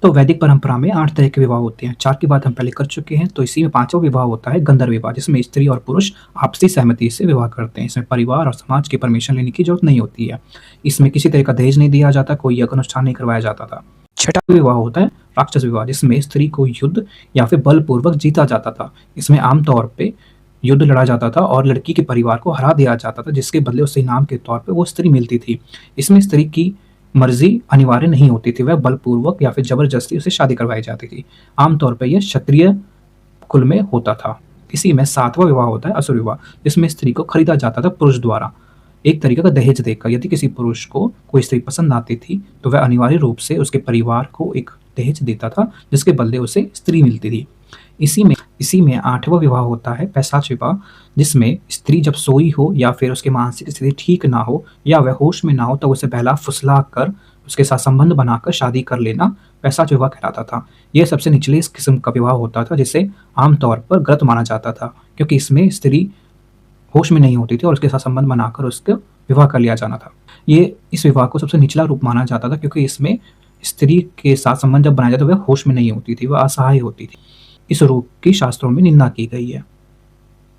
तो वैदिक परंपरा में 8 तरह के विवाह होते हैं। 4 की बात हम पहले कर चुके हैं, तो इसी में 5वां विवाह होता है गंधर्व विवाह, जिसमें स्त्री और पुरुष आपसी सहमति से विवाह करते हैं। इसमें परिवार और समाज की परमिशन लेने की ज़रूरत नहीं होती है। इसमें किसी तरह का दहेज नहीं दिया जाता, कोई यज्ञ अनुष्ठान नहीं करवाया जाता था। 6वां विवाह होता है राक्षस विवाह, जिसमें स्त्री को युद्ध या फिर बलपूर्वक जीता जाता था। इसमें आम तौर पे युद्ध लड़ा जाता था और लड़की के परिवार को हरा दिया जाता था, जिसके बदले उसे इनाम के तौर पे वो स्त्री मिलती थी। इसमें स्त्री की मर्जी अनिवार्य नहीं होती थी, वह बलपूर्वक या फिर जबरदस्ती उसे शादी करवाई जाती थी। आमतौर पर यह क्षत्रिय कुल में होता था। इसी में 7वां विवाह होता है असुर विवाह, जिसमें स्त्री को खरीदा जाता था पुरुष द्वारा एक तरीके का दहेज देकर। यदि किसी पुरुष को कोई स्त्री पसंद आती थी तो वह अनिवार्य रूप से उसके परिवार को एक दहेज देता था, जिसके बदले उसे स्त्री मिलती थी। इसी में 8वां विवाह होता है पैशाच विवाह, जिसमें स्त्री जब सोई हो या फिर उसकी मानसिक स्थिति ठीक ना हो या वह होश में ना हो, तब उसे बहला फुसला कर उसके साथ संबंध बनाकर शादी कर लेना पैशाच विवाह कहलाता था। यह सबसे निचले इस किस्म का विवाह होता था, जिसे आमतौर पर गलत माना जाता था, क्योंकि इसमें स्त्री होश में नहीं होती थी और उसके साथ संबंध बनाकर उसका विवाह कर लिया जाना था। इस विवाह को सबसे निचला रूप माना जाता था, क्योंकि इसमें स्त्री के साथ संबंध जब बनाया जाता तो वह होश में नहीं होती थी, वह असहाय होती थी। इस रूप की शास्त्रों में निंदा की गई है।